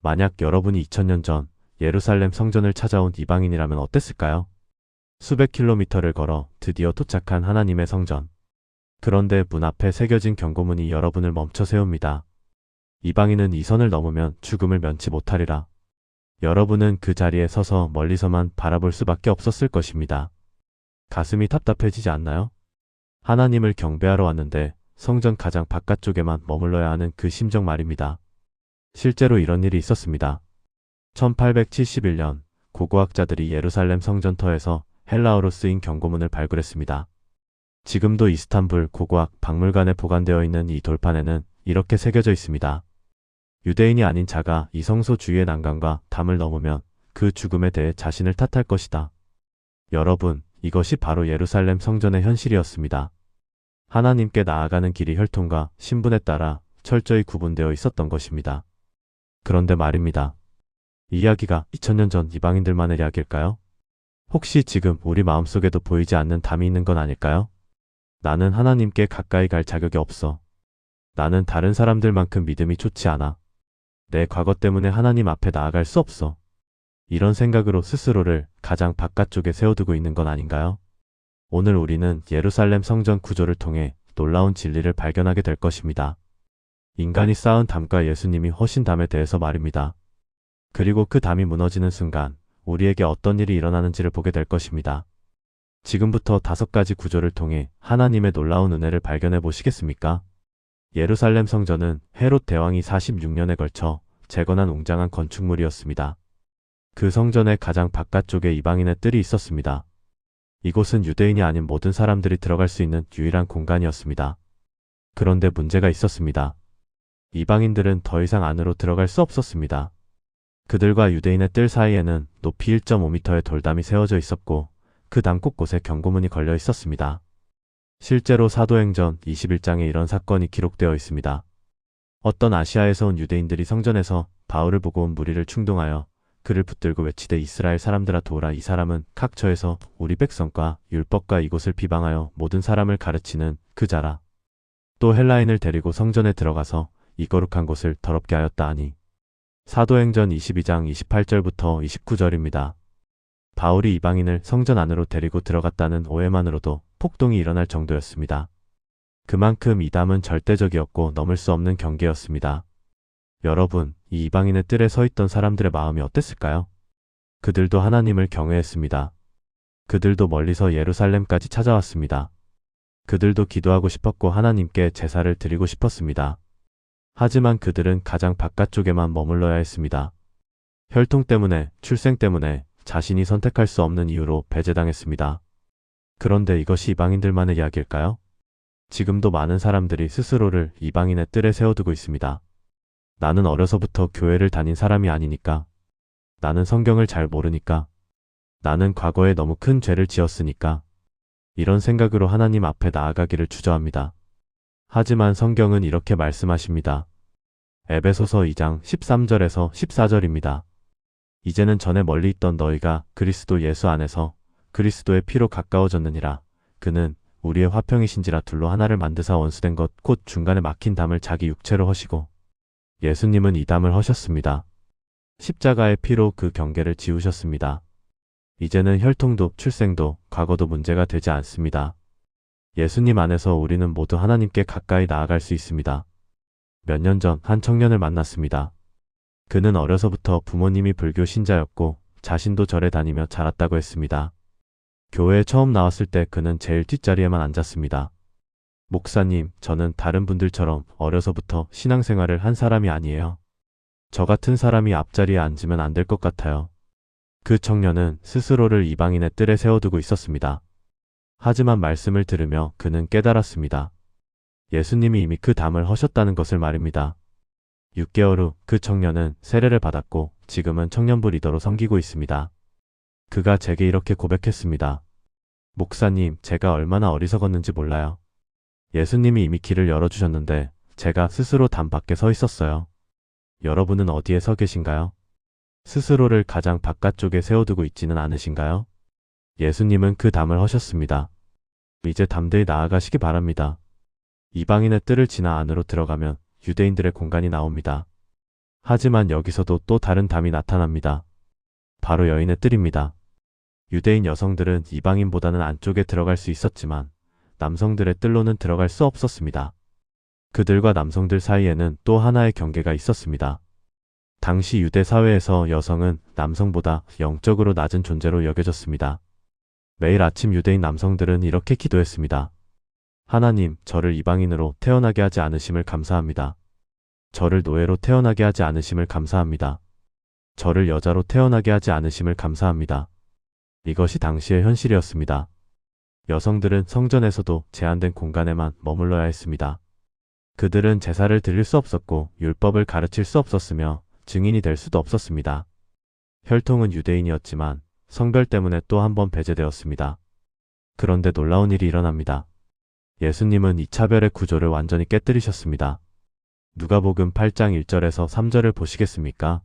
만약 여러분이 2000년 전 예루살렘 성전을 찾아온 이방인이라면 어땠을까요? 수백 킬로미터를 걸어 드디어 도착한 하나님의 성전. 그런데 문 앞에 새겨진 경고문이 여러분을 멈춰 세웁니다. 이방인은 이 선을 넘으면 죽음을 면치 못하리라. 여러분은 그 자리에 서서 멀리서만 바라볼 수밖에 없었을 것입니다. 가슴이 답답해지지 않나요? 하나님을 경배하러 왔는데 성전 가장 바깥쪽에만 머물러야 하는 그 심정 말입니다. 실제로 이런 일이 있었습니다. 1871년 고고학자들이 예루살렘 성전터에서 헬라어로 쓰인 경고문을 발굴했습니다. 지금도 이스탄불 고고학 박물관에 보관되어 있는 이 돌판에는 이렇게 새겨져 있습니다. 유대인이 아닌 자가 이 성소 주위의 난간과 담을 넘으면 그 죽음에 대해 자신을 탓할 것이다. 여러분, 이것이 바로 예루살렘 성전의 현실이었습니다. 하나님께 나아가는 길이 혈통과 신분에 따라 철저히 구분되어 있었던 것입니다. 그런데 말입니다. 이 이야기가 2000년 전 이방인들만의 이야기일까요? 혹시 지금 우리 마음속에도 보이지 않는 담이 있는 건 아닐까요? 나는 하나님께 가까이 갈 자격이 없어. 나는 다른 사람들만큼 믿음이 좋지 않아. 내 과거 때문에 하나님 앞에 나아갈 수 없어. 이런 생각으로 스스로를 가장 바깥쪽에 세워두고 있는 건 아닌가요? 오늘 우리는 예루살렘 성전 구조를 통해 놀라운 진리를 발견하게 될 것입니다. 인간이 쌓은 담과 예수님이 허신 담에 대해서 말입니다. 그리고 그 담이 무너지는 순간 우리에게 어떤 일이 일어나는지를 보게 될 것입니다. 지금부터 5가지 구조를 통해 하나님의 놀라운 은혜를 발견해 보시겠습니까? 예루살렘 성전은 헤롯 대왕이 46년에 걸쳐 재건한 웅장한 건축물이었습니다. 그 성전의 가장 바깥쪽에 이방인의 뜰이 있었습니다. 이곳은 유대인이 아닌 모든 사람들이 들어갈 수 있는 유일한 공간이었습니다. 그런데 문제가 있었습니다. 이방인들은 더 이상 안으로 들어갈 수 없었습니다. 그들과 유대인의 뜰 사이에는 높이 1.5m의 돌담이 세워져 있었고 그 담 곳곳에 경고문이 걸려 있었습니다. 실제로 사도행전 21장에 이런 사건이 기록되어 있습니다. 어떤 아시아에서 온 유대인들이 성전에서 바울을 보고 온 무리를 충동하여 그를 붙들고 외치되 이스라엘 사람들아 도우라. 이 사람은 각처에서 우리 백성과 율법과 이곳을 비방하여 모든 사람을 가르치는 그 자라. 또 헬라인을 데리고 성전에 들어가서 이 거룩한 곳을 더럽게 하였다 하니. 사도행전 22장 28절부터 29절입니다. 바울이 이방인을 성전 안으로 데리고 들어갔다는 오해만으로도 폭동이 일어날 정도였습니다. 그만큼 이 담은 절대적이었고 넘을 수 없는 경계였습니다. 여러분, 이 이방인의 뜰에 서 있던 사람들의 마음이 어땠을까요? 그들도 하나님을 경외했습니다. 그들도 멀리서 예루살렘까지 찾아왔습니다. 그들도 기도하고 싶었고 하나님께 제사를 드리고 싶었습니다. 하지만 그들은 가장 바깥쪽에만 머물러야 했습니다. 혈통 때문에, 출생 때문에 자신이 선택할 수 없는 이유로 배제당했습니다. 그런데 이것이 이방인들만의 이야기일까요? 지금도 많은 사람들이 스스로를 이방인의 뜰에 세워두고 있습니다. 나는 어려서부터 교회를 다닌 사람이 아니니까. 나는 성경을 잘 모르니까. 나는 과거에 너무 큰 죄를 지었으니까. 이런 생각으로 하나님 앞에 나아가기를 주저합니다. 하지만 성경은 이렇게 말씀하십니다. 에베소서 2장 13절에서 14절입니다. 이제는 전에 멀리 있던 너희가 그리스도 예수 안에서 그리스도의 피로 가까워졌느니라. 그는 우리의 화평이신지라 둘로 하나를 만드사 원수된 것 곧 중간에 막힌 담을 자기 육체로 허시고 예수님은 이 담을 허셨습니다. 십자가의 피로 그 경계를 지우셨습니다. 이제는 혈통도 출생도 과거도 문제가 되지 않습니다. 예수님 안에서 우리는 모두 하나님께 가까이 나아갈 수 있습니다. 몇 년 전 한 청년을 만났습니다. 그는 어려서부터 부모님이 불교 신자였고 자신도 절에 다니며 자랐다고 했습니다. 교회에 처음 나왔을 때 그는 제일 뒷자리에만 앉았습니다. 목사님, 저는 다른 분들처럼 어려서부터 신앙생활을 한 사람이 아니에요. 저 같은 사람이 앞자리에 앉으면 안 될 것 같아요. 그 청년은 스스로를 이방인의 뜰에 세워두고 있었습니다. 하지만 말씀을 들으며 그는 깨달았습니다. 예수님이 이미 그 담을 허셨다는 것을 말입니다. 6개월 후 그 청년은 세례를 받았고 지금은 청년부 리더로 섬기고 있습니다. 그가 제게 이렇게 고백했습니다. 목사님, 제가 얼마나 어리석었는지 몰라요. 예수님이 이미 길을 열어주셨는데 제가 스스로 담 밖에 서 있었어요. 여러분은 어디에 서 계신가요? 스스로를 가장 바깥쪽에 세워두고 있지는 않으신가요? 예수님은 그 담을 허셨습니다. 이제 담대히 나아가시기 바랍니다. 이방인의 뜰을 지나 안으로 들어가면 유대인들의 공간이 나옵니다. 하지만 여기서도 또 다른 담이 나타납니다. 바로 여인의 뜰입니다. 유대인 여성들은 이방인보다는 안쪽에 들어갈 수 있었지만 남성들의 뜰로는 들어갈 수 없었습니다. 그들과 남성들 사이에는 또 하나의 경계가 있었습니다. 당시 유대 사회에서 여성은 남성보다 영적으로 낮은 존재로 여겨졌습니다. 매일 아침 유대인 남성들은 이렇게 기도했습니다. 하나님, 저를 이방인으로 태어나게 하지 않으심을 감사합니다. 저를 노예로 태어나게 하지 않으심을 감사합니다. 저를 여자로 태어나게 하지 않으심을 감사합니다. 이것이 당시의 현실이었습니다. 여성들은 성전에서도 제한된 공간에만 머물러야 했습니다. 그들은 제사를 드릴 수 없었고 율법을 가르칠 수 없었으며 증인이 될 수도 없었습니다. 혈통은 유대인이었지만 성별 때문에 또 한 번 배제되었습니다. 그런데 놀라운 일이 일어납니다. 예수님은 이 차별의 구조를 완전히 깨뜨리셨습니다. 누가복음 8장 1절에서 3절을 보시겠습니까?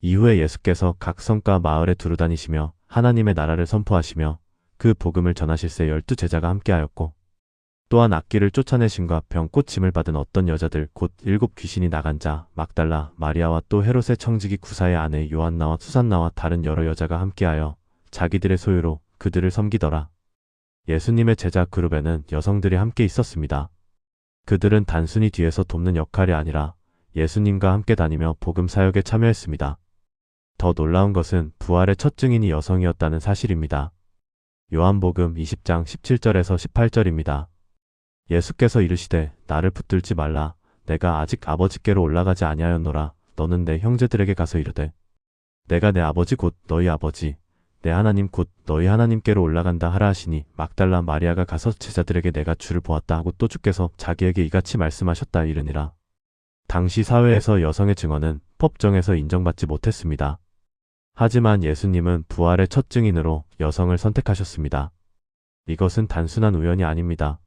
이후에 예수께서 각 성과 마을에 두루 다니시며 하나님의 나라를 선포하시며 그 복음을 전하실새 12제자가 함께하였고 또한 악귀를 쫓아내심과 병 꽂힘을 받은 어떤 여자들 곧 7 귀신이 나간 자 막달라 마리아와 또 헤롯의 청지기 구사의 아내 요한나와 수산나와 다른 여러 여자가 함께하여 자기들의 소유로 그들을 섬기더라. 예수님의 제자 그룹에는 여성들이 함께 있었습니다. 그들은 단순히 뒤에서 돕는 역할이 아니라 예수님과 함께 다니며 복음 사역에 참여했습니다. 더 놀라운 것은 부활의 첫 증인이 여성이었다는 사실입니다. 요한복음 20장 17절에서 18절입니다. 예수께서 이르시되 나를 붙들지 말라. 내가 아직 아버지께로 올라가지 아니하였노라. 너는 내 형제들에게 가서 이르되 내가 내 아버지 곧 너희 아버지 내 하나님 곧 너희 하나님께로 올라간다 하라 하시니 막달라 마리아가 가서 제자들에게 내가 주를 보았다 하고 또 주께서 자기에게 이같이 말씀하셨다 이르니라. 당시 사회에서 여성의 증언은 법정에서 인정받지 못했습니다. 하지만 예수님은 부활의 첫 증인으로 여성을 선택하셨습니다. 이것은 단순한 우연이 아닙니다.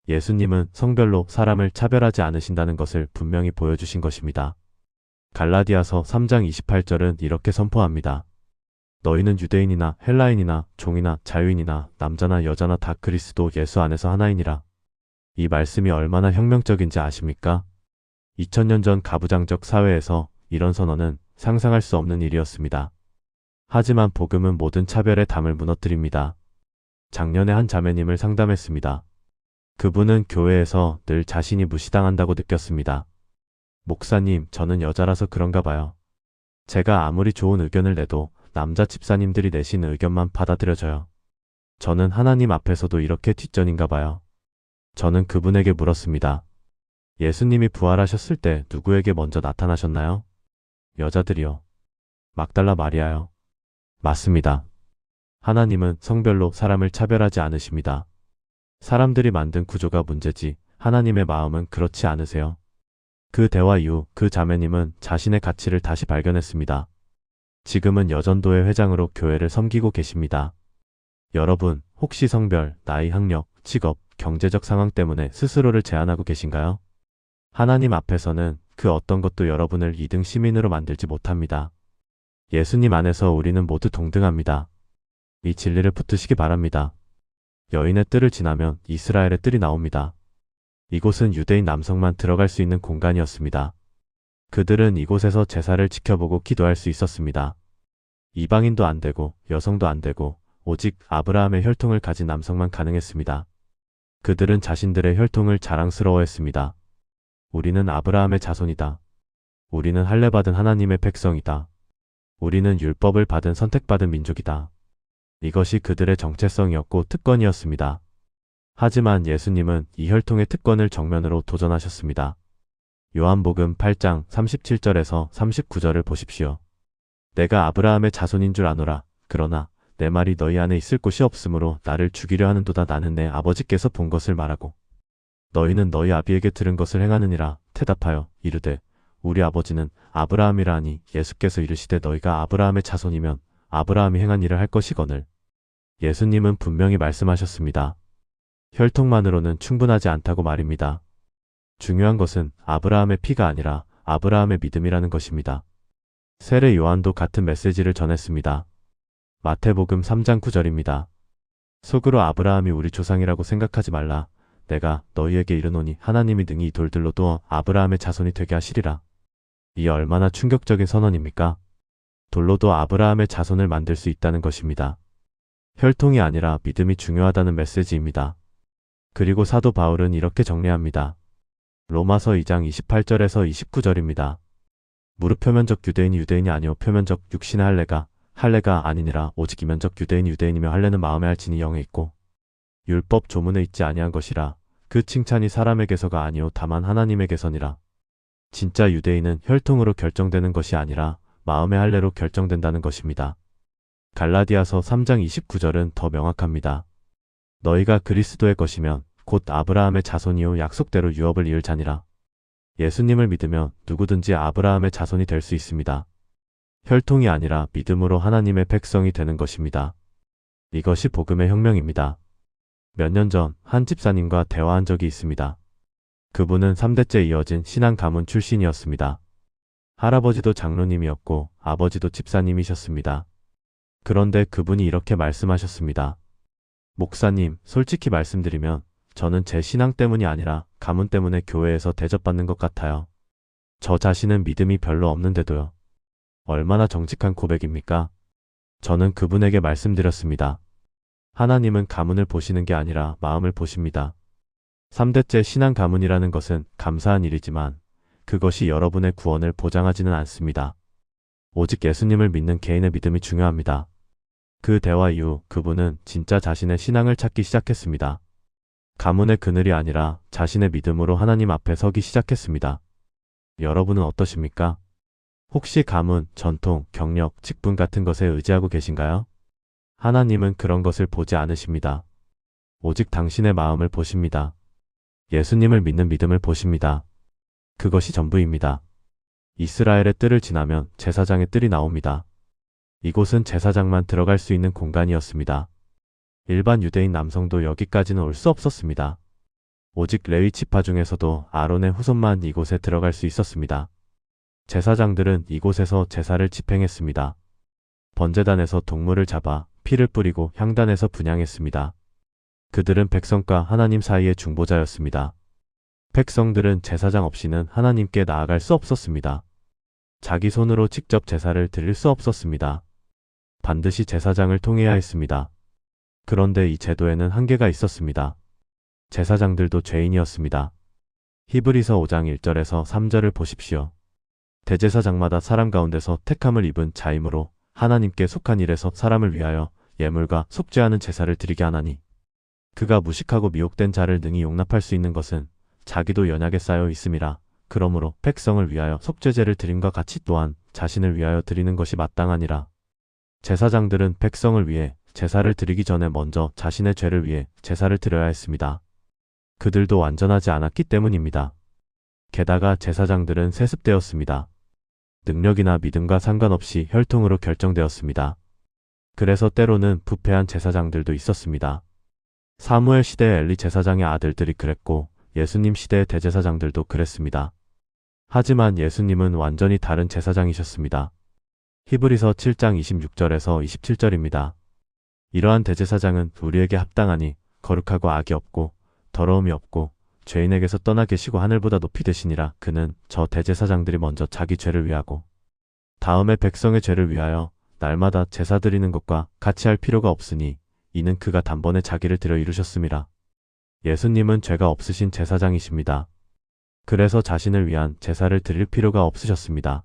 예수님은 성별로 사람을 차별하지 않으신다는 것을 분명히 보여주신 것입니다. 갈라디아서 3장 28절은 이렇게 선포합니다. 너희는 유대인이나 헬라인이나 종이나 자유인이나 남자나 여자나 다 그리스도 예수 안에서 하나이니라. 이 말씀이 얼마나 혁명적인지 아십니까? 2000년 전 가부장적 사회에서 이런 선언은 상상할 수 없는 일이었습니다. 하지만 복음은 모든 차별의 담을 무너뜨립니다. 작년에 한 자매님을 상담했습니다. 그분은 교회에서 늘 자신이 무시당한다고 느꼈습니다. 목사님, 저는 여자라서 그런가 봐요. 제가 아무리 좋은 의견을 내도 남자 집사님들이 내신 의견만 받아들여져요. 저는 하나님 앞에서도 이렇게 뒷전인가 봐요. 저는 그분에게 물었습니다. 예수님이 부활하셨을 때 누구에게 먼저 나타나셨나요? 여자들이요. 막달라 마리아요. 맞습니다. 하나님은 성별로 사람을 차별하지 않으십니다. 사람들이 만든 구조가 문제지 하나님의 마음은 그렇지 않으세요. 그 대화 이후 그 자매님은 자신의 가치를 다시 발견했습니다. 지금은 여전도회 회장으로 교회를 섬기고 계십니다. 여러분, 혹시 성별, 나이, 학력, 직업, 경제적 상황 때문에 스스로를 제한하고 계신가요? 하나님 앞에서는 그 어떤 것도 여러분을 2등 시민으로 만들지 못합니다. 예수님 안에서 우리는 모두 동등합니다. 이 진리를 붙드시기 바랍니다. 여인의 뜰을 지나면 이스라엘의 뜰이 나옵니다. 이곳은 유대인 남성만 들어갈 수 있는 공간이었습니다. 그들은 이곳에서 제사를 지켜보고 기도할 수 있었습니다. 이방인도 안 되고 여성도 안 되고 오직 아브라함의 혈통을 가진 남성만 가능했습니다. 그들은 자신들의 혈통을 자랑스러워했습니다. 우리는 아브라함의 자손이다. 우리는 할례받은 하나님의 백성이다. 우리는 율법을 받은 선택받은 민족이다. 이것이 그들의 정체성이었고 특권이었습니다. 하지만 예수님은 이 혈통의 특권을 정면으로 도전하셨습니다. 요한복음 8장 37절에서 39절을 보십시오. 내가 아브라함의 자손인 줄 아노라. 그러나 내 말이 너희 안에 있을 곳이 없으므로 나를 죽이려 하는도다. 나는 내 아버지께서 본 것을 말하고 너희는 너희 아비에게 들은 것을 행하느니라. 대답하여 이르되 우리 아버지는 아브라함이라 하니 예수께서 이르시되 너희가 아브라함의 자손이면 아브라함이 행한 일을 할 것이거늘. 예수님은 분명히 말씀하셨습니다. 혈통만으로는 충분하지 않다고 말입니다. 중요한 것은 아브라함의 피가 아니라 아브라함의 믿음이라는 것입니다. 세례 요한도 같은 메시지를 전했습니다. 마태복음 3장 9절입니다. 속으로 아브라함이 우리 조상이라고 생각하지 말라. 내가 너희에게 이르노니 하나님이 능히 이 돌들로도 아브라함의 자손이 되게 하시리라. 이 얼마나 충격적인 선언입니까? 돌로도 아브라함의 자손을 만들 수 있다는 것입니다. 혈통이 아니라 믿음이 중요하다는 메시지입니다. 그리고 사도 바울은 이렇게 정리합니다. 로마서 2장 28절에서 29절입니다. 무릇 표면적 유대인이 유대인이 아니요 표면적 육신의 할례가 아니니라. 오직 이면적 유대인이 유대인이며 할례는 마음에 할지니 영에 있고 율법 조문에 있지 아니한 것이라. 그 칭찬이 사람에게서가 아니요 다만 하나님에게서니라. 진짜 유대인은 혈통으로 결정되는 것이 아니라 마음의 할례로 결정된다는 것입니다. 갈라디아서 3장 29절은 더 명확합니다. 너희가 그리스도의 것이면 곧 아브라함의 자손이요 약속대로 유업을 이을 자니라. 예수님을 믿으면 누구든지 아브라함의 자손이 될 수 있습니다. 혈통이 아니라 믿음으로 하나님의 백성이 되는 것입니다. 이것이 복음의 혁명입니다. 몇 년 전 한 집사님과 대화한 적이 있습니다. 그분은 3대째 이어진 신앙 가문 출신이었습니다. 할아버지도 장로님이었고 아버지도 집사님이셨습니다. 그런데 그분이 이렇게 말씀하셨습니다. 목사님, 솔직히 말씀드리면 저는 제 신앙 때문이 아니라 가문 때문에 교회에서 대접받는 것 같아요. 저 자신은 믿음이 별로 없는데도요. 얼마나 정직한 고백입니까? 저는 그분에게 말씀드렸습니다. 하나님은 가문을 보시는 게 아니라 마음을 보십니다. 3대째 신앙 가문이라는 것은 감사한 일이지만 그것이 여러분의 구원을 보장하지는 않습니다. 오직 예수님을 믿는 개인의 믿음이 중요합니다. 그 대화 이후 그분은 진짜 자신의 신앙을 찾기 시작했습니다. 가문의 그늘이 아니라 자신의 믿음으로 하나님 앞에 서기 시작했습니다. 여러분은 어떠십니까? 혹시 가문, 전통, 경력, 직분 같은 것에 의지하고 계신가요? 하나님은 그런 것을 보지 않으십니다. 오직 당신의 마음을 보십니다. 예수님을 믿는 믿음을 보십니다. 그것이 전부입니다. 이스라엘의 뜰을 지나면 제사장의 뜰이 나옵니다. 이곳은 제사장만 들어갈 수 있는 공간이었습니다. 일반 유대인 남성도 여기까지는 올 수 없었습니다. 오직 레위 지파 중에서도 아론의 후손만 이곳에 들어갈 수 있었습니다. 제사장들은 이곳에서 제사를 집행했습니다. 번제단에서 동물을 잡아 피를 뿌리고 향단에서 분향했습니다. 그들은 백성과 하나님 사이의 중보자였습니다. 백성들은 제사장 없이는 하나님께 나아갈 수 없었습니다. 자기 손으로 직접 제사를 드릴 수 없었습니다. 반드시 제사장을 통해야 했습니다. 그런데 이 제도에는 한계가 있었습니다. 제사장들도 죄인이었습니다. 히브리서 5장 1절에서 3절을 보십시오. 대제사장마다 사람 가운데서 택함을 입은 자이므로 하나님께 속한 일에서 사람을 위하여 예물과 속죄하는 제사를 드리게 하나니 그가 무식하고 미혹된 자를 능히 용납할 수 있는 것은 자기도 연약에 쌓여 있음이라. 그러므로 백성을 위하여 속죄제를 드림과 같이 또한 자신을 위하여 드리는 것이 마땅하니라. 제사장들은 백성을 위해 제사를 드리기 전에 먼저 자신의 죄를 위해 제사를 드려야 했습니다. 그들도 완전하지 않았기 때문입니다. 게다가 제사장들은 세습되었습니다. 능력이나 믿음과 상관없이 혈통으로 결정되었습니다. 그래서 때로는 부패한 제사장들도 있었습니다. 사무엘 시대의 엘리 제사장의 아들들이 그랬고 예수님 시대의 대제사장들도 그랬습니다. 하지만 예수님은 완전히 다른 제사장이셨습니다. 히브리서 7장 26절에서 27절입니다. 이러한 대제사장은 우리에게 합당하니 거룩하고 악이 없고 더러움이 없고 죄인에게서 떠나 계시고 하늘보다 높이 되시니라. 그는 저 대제사장들이 먼저 자기 죄를 위하고 다음에 백성의 죄를 위하여 날마다 제사 드리는 것과 같이 할 필요가 없으니 이는 그가 단번에 자기를 들여 이루셨음이라. 예수님은 죄가 없으신 제사장이십니다. 그래서 자신을 위한 제사를 드릴 필요가 없으셨습니다.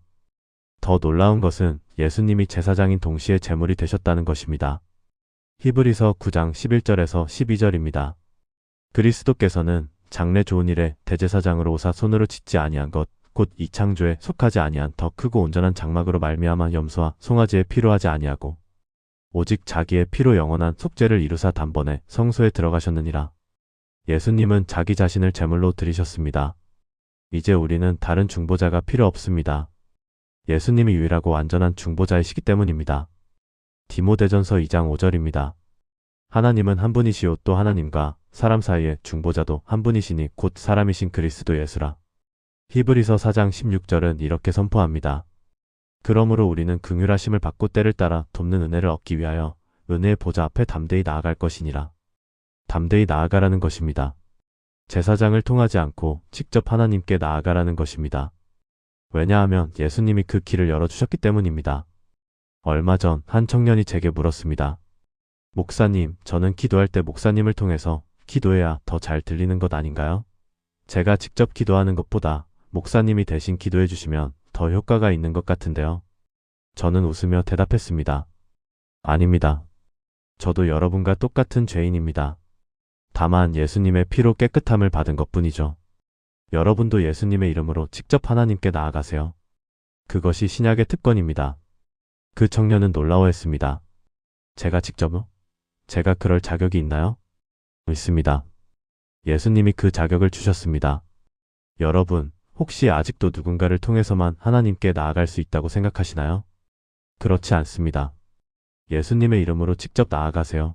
더 놀라운 것은 예수님이 제사장인 동시에 제물이 되셨다는 것입니다. 히브리서 9장 11절에서 12절입니다. 그리스도께서는 장래 좋은 일에 대제사장으로 오사 손으로 짓지 아니한 것 곧 이 창조에 속하지 아니한 더 크고 온전한 장막으로 말미암아 염소와 송아지에 피로 하지 아니하고 오직 자기의 피로 영원한 속죄를 이루사 단번에 성소에 들어가셨느니라. 예수님은 자기 자신을 제물로 드리셨습니다. 이제 우리는 다른 중보자가 필요 없습니다. 예수님이 유일하고 완전한 중보자이시기 때문입니다. 디모데전서 2장 5절입니다. 하나님은 한 분이시요 또 하나님과 사람 사이에 중보자도 한 분이시니 곧 사람이신 그리스도 예수라. 히브리서 4장 16절은 이렇게 선포합니다. 그러므로 우리는 긍휼하심을 받고 때를 따라 돕는 은혜를 얻기 위하여 은혜의 보좌 앞에 담대히 나아갈 것이니라. 담대히 나아가라는 것입니다. 제사장을 통하지 않고 직접 하나님께 나아가라는 것입니다. 왜냐하면 예수님이 그 길을 열어주셨기 때문입니다. 얼마 전 한 청년이 제게 물었습니다. 목사님, 저는 기도할 때 목사님을 통해서 기도해야 더 잘 들리는 것 아닌가요? 제가 직접 기도하는 것보다 목사님이 대신 기도해 주시면 더 효과가 있는 것 같은데요. 저는 웃으며 대답했습니다. 아닙니다. 저도 여러분과 똑같은 죄인입니다. 다만 예수님의 피로 깨끗함을 받은 것뿐이죠. 여러분도 예수님의 이름으로 직접 하나님께 나아가세요. 그것이 신약의 특권입니다. 그 청년은 놀라워했습니다. 제가 직접요? 제가 그럴 자격이 있나요? 있습니다. 예수님이 그 자격을 주셨습니다. 여러분, 혹시 아직도 누군가를 통해서만 하나님께 나아갈 수 있다고 생각하시나요? 그렇지 않습니다. 예수님의 이름으로 직접 나아가세요.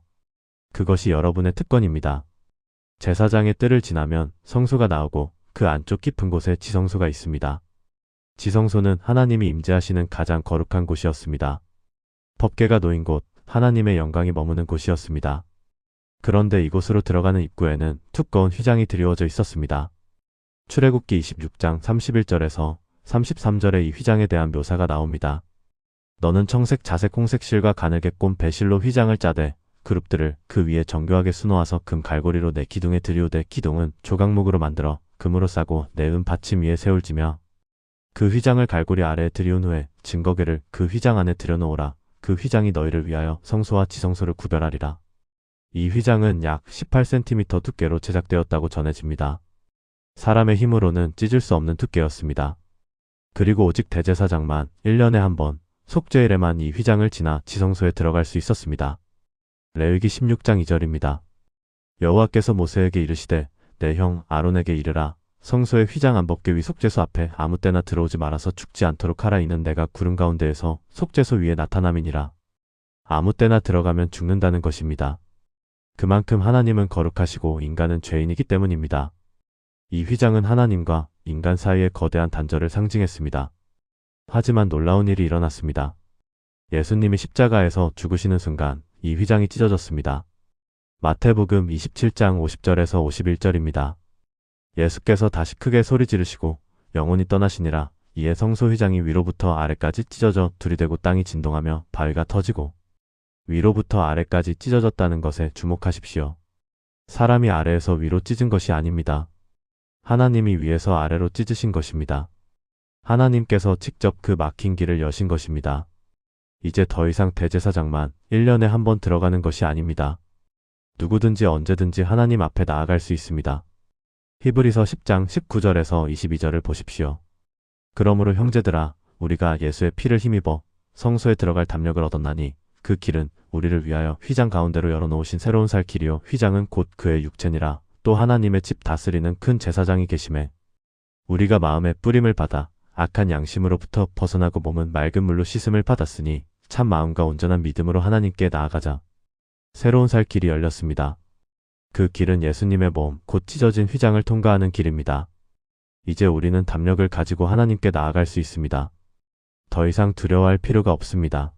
그것이 여러분의 특권입니다. 제사장의 뜰을 지나면 성소가 나오고 그 안쪽 깊은 곳에 지성소가 있습니다. 지성소는 하나님이 임재하시는 가장 거룩한 곳이었습니다. 법궤가 놓인 곳, 하나님의 영광이 머무는 곳이었습니다. 그런데 이곳으로 들어가는 입구에는 두꺼운 휘장이 드리워져 있었습니다. 출애굽기 26장 31절에서 33절에 이 휘장에 대한 묘사가 나옵니다. 너는 청색, 자색, 홍색 실과 가늘게 꼰 배실로 휘장을 짜되 그룹들을 그 위에 정교하게 수놓아서 금 갈고리로 내 기둥에 들이우되 기둥은 조각목으로 만들어 금으로 싸고 내 은 받침 위에 세울지며 그 휘장을 갈고리 아래에 들이운 후에 증거궤를 그 휘장 안에 들여놓으라. 그 휘장이 너희를 위하여 성소와 지성소를 구별하리라. 이 휘장은 약 18cm 두께로 제작되었다고 전해집니다. 사람의 힘으로는 찢을 수 없는 두께였습니다. 그리고 오직 대제사장만 1년에 한 번 속죄일에만 이 휘장을 지나 지성소에 들어갈 수 있었습니다. 레위기 16장 2절입니다. 여호와께서 모세에게 이르시되 내 형 아론에게 이르라. 성소의 휘장 안법궤 위 속죄소 앞에 아무 때나 들어오지 말아서 죽지 않도록 하라. 이는 내가 구름 가운데에서 속죄소 위에 나타남이니라. 아무 때나 들어가면 죽는다는 것입니다. 그만큼 하나님은 거룩하시고 인간은 죄인이기 때문입니다. 이 휘장은 하나님과 인간 사이의 거대한 단절을 상징했습니다. 하지만 놀라운 일이 일어났습니다. 예수님이 십자가에서 죽으시는 순간 이 휘장이 찢어졌습니다. 마태복음 27장 50절에서 51절입니다. 예수께서 다시 크게 소리 지르시고 영혼이 떠나시니라. 이에 성소 휘장이 위로부터 아래까지 찢어져 둘이 되고 땅이 진동하며 바위가 터지고 위로부터 아래까지 찢어졌다는 것에 주목하십시오. 사람이 아래에서 위로 찢은 것이 아닙니다. 하나님이 위에서 아래로 찢으신 것입니다. 하나님께서 직접 그 막힌 길을 여신 것입니다. 이제 더 이상 대제사장만 1년에 한 번 들어가는 것이 아닙니다. 누구든지 언제든지 하나님 앞에 나아갈 수 있습니다. 히브리서 10장 19절에서 22절을 보십시오. 그러므로 형제들아, 우리가 예수의 피를 힘입어 성소에 들어갈 담력을 얻었나니 그 길은 우리를 위하여 휘장 가운데로 열어놓으신 새로운 살 길이요 휘장은 곧 그의 육체니라. 또 하나님의 집 다스리는 큰 제사장이 계심에 우리가 마음의 뿌림을 받아 악한 양심으로부터 벗어나고 몸은 맑은 물로 씻음을 받았으니 참 마음과 온전한 믿음으로 하나님께 나아가자. 새로운 살 길이 열렸습니다. 그 길은 예수님의 몸, 곧 찢어진 휘장을 통과하는 길입니다. 이제 우리는 담력을 가지고 하나님께 나아갈 수 있습니다. 더 이상 두려워할 필요가 없습니다.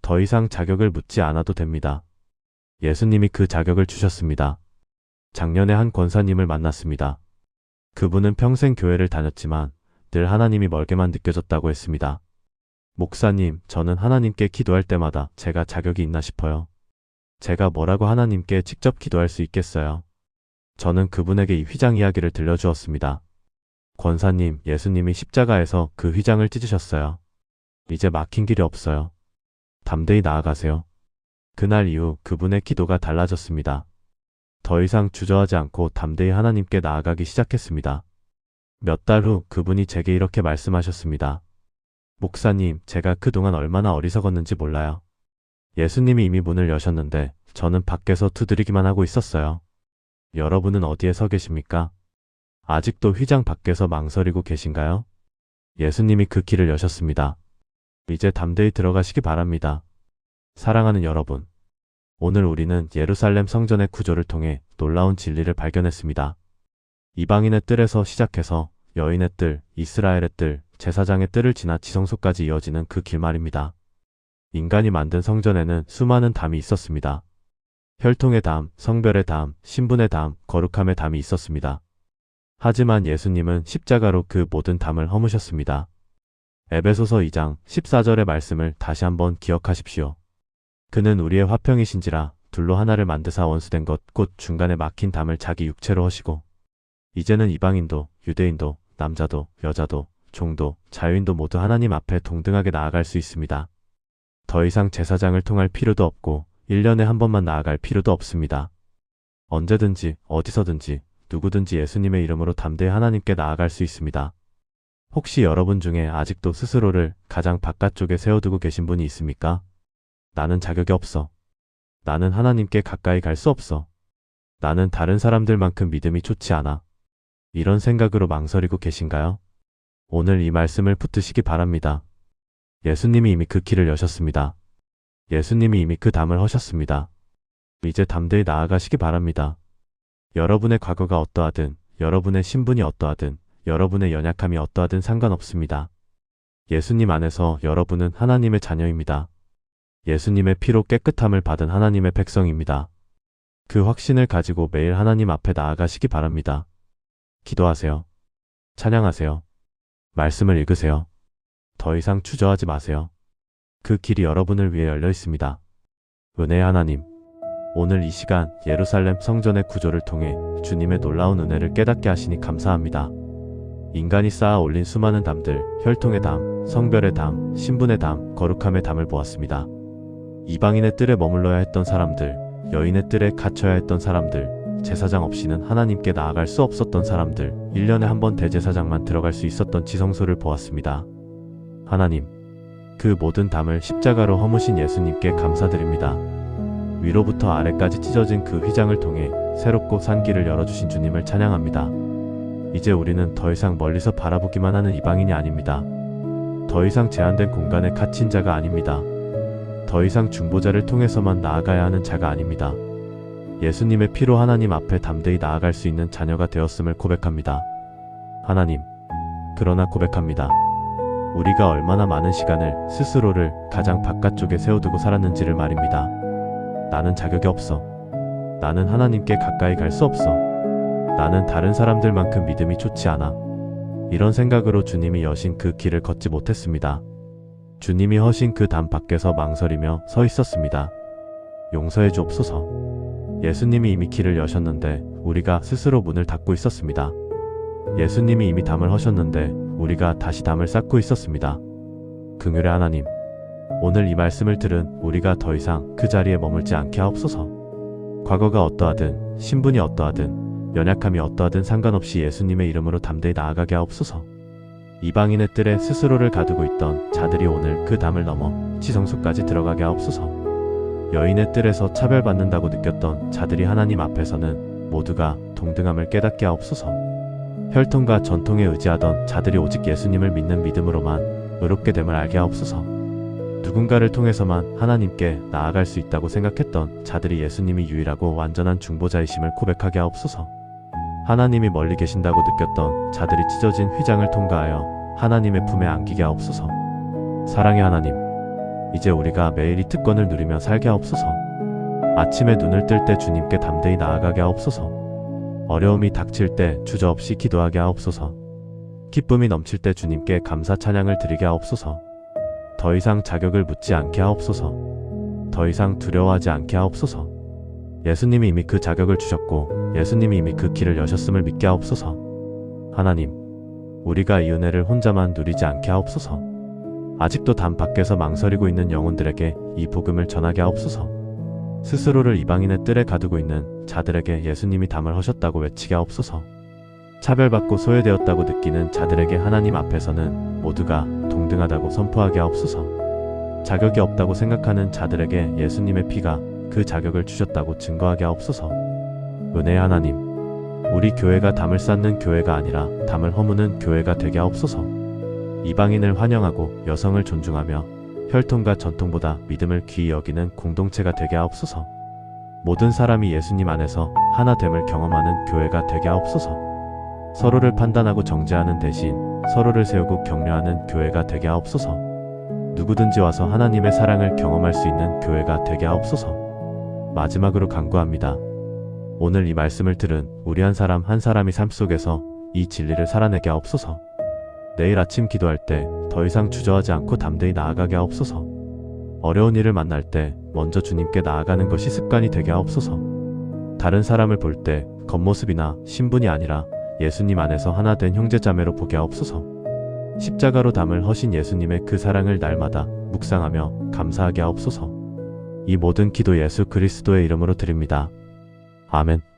더 이상 자격을 묻지 않아도 됩니다. 예수님이 그 자격을 주셨습니다. 작년에 한 권사님을 만났습니다. 그분은 평생 교회를 다녔지만 늘 하나님이 멀게만 느껴졌다고 했습니다. 목사님, 저는 하나님께 기도할 때마다 제가 자격이 있나 싶어요. 제가 뭐라고 하나님께 직접 기도할 수 있겠어요? 저는 그분에게 이 휘장 이야기를 들려주었습니다. 권사님, 예수님이 십자가에서 그 휘장을 찢으셨어요. 이제 막힌 길이 없어요. 담대히 나아가세요. 그날 이후 그분의 기도가 달라졌습니다. 더 이상 주저하지 않고 담대히 하나님께 나아가기 시작했습니다. 몇 달 후 그분이 제게 이렇게 말씀하셨습니다. 목사님, 제가 그동안 얼마나 어리석었는지 몰라요. 예수님이 이미 문을 여셨는데 저는 밖에서 두드리기만 하고 있었어요. 여러분은 어디에 서 계십니까? 아직도 휘장 밖에서 망설이고 계신가요? 예수님이 그 길을 여셨습니다. 이제 담대히 들어가시기 바랍니다. 사랑하는 여러분, 오늘 우리는 예루살렘 성전의 구조를 통해 놀라운 진리를 발견했습니다. 이방인의 뜰에서 시작해서 여인의 뜰, 이스라엘의 뜰, 제사장의 뜰을 지나 지성소까지 이어지는 그 길 말입니다. 인간이 만든 성전에는 수많은 담이 있었습니다. 혈통의 담, 성별의 담, 신분의 담, 거룩함의 담이 있었습니다. 하지만 예수님은 십자가로 그 모든 담을 허무셨습니다. 에베소서 2장 14절의 말씀을 다시 한번 기억하십시오. 그는 우리의 화평이신지라 둘로 하나를 만드사 원수된 것 곧 중간에 막힌 담을 자기 육체로 하시고 이제는 이방인도 유대인도 남자도 여자도 종도 자유인도 모두 하나님 앞에 동등하게 나아갈 수 있습니다. 더 이상 제사장을 통할 필요도 없고 1년에 한 번만 나아갈 필요도 없습니다. 언제든지 어디서든지 누구든지 예수님의 이름으로 담대히 하나님께 나아갈 수 있습니다. 혹시 여러분 중에 아직도 스스로를 가장 바깥쪽에 세워두고 계신 분이 있습니까? 나는 자격이 없어. 나는 하나님께 가까이 갈 수 없어. 나는 다른 사람들만큼 믿음이 좋지 않아. 이런 생각으로 망설이고 계신가요? 오늘 이 말씀을 붙드시기 바랍니다. 예수님이 이미 그 길을 여셨습니다. 예수님이 이미 그 담을 허셨습니다. 이제 담대히 나아가시기 바랍니다. 여러분의 과거가 어떠하든, 여러분의 신분이 어떠하든, 여러분의 연약함이 어떠하든 상관없습니다. 예수님 안에서 여러분은 하나님의 자녀입니다. 예수님의 피로 깨끗함을 받은 하나님의 백성입니다. 그 확신을 가지고 매일 하나님 앞에 나아가시기 바랍니다. 기도하세요. 찬양하세요. 말씀을 읽으세요. 더 이상 주저하지 마세요. 그 길이 여러분을 위해 열려 있습니다. 은혜의 하나님, 오늘 이 시간 예루살렘 성전의 구조를 통해 주님의 놀라운 은혜를 깨닫게 하시니 감사합니다. 인간이 쌓아 올린 수많은 담들, 혈통의 담, 성별의 담, 신분의 담, 거룩함의 담을 보았습니다. 이방인의 뜰에 머물러야 했던 사람들, 여인의 뜰에 갇혀야 했던 사람들, 제사장 없이는 하나님께 나아갈 수 없었던 사람들, 1년에 한 번 대제사장만 들어갈 수 있었던 지성소를 보았습니다. 하나님, 그 모든 담을 십자가로 허무신 예수님께 감사드립니다. 위로부터 아래까지 찢어진 그 휘장을 통해 새롭고 산 길을 열어주신 주님을 찬양합니다. 이제 우리는 더 이상 멀리서 바라보기만 하는 이방인이 아닙니다. 더 이상 제한된 공간에 갇힌 자가 아닙니다. 더 이상 중보자를 통해서만 나아가야 하는 자가 아닙니다. 예수님의 피로 하나님 앞에 담대히 나아갈 수 있는 자녀가 되었음을 고백합니다. 하나님, 그러나 고백합니다. 우리가 얼마나 많은 시간을 스스로를 가장 바깥쪽에 세워두고 살았는지를 말입니다. 나는 자격이 없어. 나는 하나님께 가까이 갈 수 없어. 나는 다른 사람들만큼 믿음이 좋지 않아. 이런 생각으로 주님이 여신 그 길을 걷지 못했습니다. 주님이 허신 그 담 밖에서 망설이며 서 있었습니다. 용서해 주옵소서. 예수님이 이미 길을 여셨는데 우리가 스스로 문을 닫고 있었습니다. 예수님이 이미 담을 허셨는데 우리가 다시 담을 쌓고 있었습니다. 긍휼의 하나님, 오늘 이 말씀을 들은 우리가 더 이상 그 자리에 머물지 않게 하옵소서. 과거가 어떠하든, 신분이 어떠하든, 연약함이 어떠하든 상관없이 예수님의 이름으로 담대히 나아가게 하옵소서. 이방인의 뜰에 스스로를 가두고 있던 자들이 오늘 그 담을 넘어 지성소까지 들어가게 하옵소서. 여인의 뜰에서 차별받는다고 느꼈던 자들이 하나님 앞에서는 모두가 동등함을 깨닫게 하옵소서. 혈통과 전통에 의지하던 자들이 오직 예수님을 믿는 믿음으로만 의롭게 됨을 알게 하옵소서. 누군가를 통해서만 하나님께 나아갈 수 있다고 생각했던 자들이 예수님이 유일하고 완전한 중보자이심을 고백하게 하옵소서. 하나님이 멀리 계신다고 느꼈던 자들이 찢어진 휘장을 통과하여 하나님의 품에 안기게 하옵소서. 사랑의 하나님, 이제 우리가 매일 이 특권을 누리며 살게 하옵소서. 아침에 눈을 뜰 때 주님께 담대히 나아가게 하옵소서. 어려움이 닥칠 때 주저없이 기도하게 하옵소서. 기쁨이 넘칠 때 주님께 감사 찬양을 드리게 하옵소서. 더 이상 자격을 묻지 않게 하옵소서. 더 이상 두려워하지 않게 하옵소서. 예수님이 이미 그 자격을 주셨고 예수님이 이미 그 길을 여셨음을 믿게 하옵소서. 하나님, 우리가 이 은혜를 혼자만 누리지 않게 하옵소서. 아직도 담 밖에서 망설이고 있는 영혼들에게 이 복음을 전하게 하옵소서. 스스로를 이방인의 뜰에 가두고 있는 자들에게 예수님이 담을 허셨다고 외치게 하옵소서. 차별받고 소외되었다고 느끼는 자들에게 하나님 앞에서는 모두가 동등하다고 선포하게 하옵소서. 자격이 없다고 생각하는 자들에게 예수님의 피가 그 자격을 주셨다고 증거하게 하옵소서. 은혜의 하나님, 우리 교회가 담을 쌓는 교회가 아니라 담을 허무는 교회가 되게 하옵소서. 이방인을 환영하고 여성을 존중하며 혈통과 전통보다 믿음을 귀히 여기는 공동체가 되게 하옵소서. 모든 사람이 예수님 안에서 하나됨을 경험하는 교회가 되게 하옵소서. 서로를 판단하고 정죄하는 대신 서로를 세우고 격려하는 교회가 되게 하옵소서. 누구든지 와서 하나님의 사랑을 경험할 수 있는 교회가 되게 하옵소서. 마지막으로 간구합니다. 오늘 이 말씀을 들은 우리 한 사람 한 사람이 삶 속에서 이 진리를 살아내게 하옵소서. 내일 아침 기도할 때 더 이상 주저하지 않고 담대히 나아가게 하옵소서. 어려운 일을 만날 때 먼저 주님께 나아가는 것이 습관이 되게 하옵소서. 다른 사람을 볼 때 겉모습이나 신분이 아니라 예수님 안에서 하나 된 형제자매로 보게 하옵소서. 십자가로 담을 허신 예수님의 그 사랑을 날마다 묵상하며 감사하게 하옵소서. 이 모든 기도 예수 그리스도의 이름으로 드립니다. 아멘.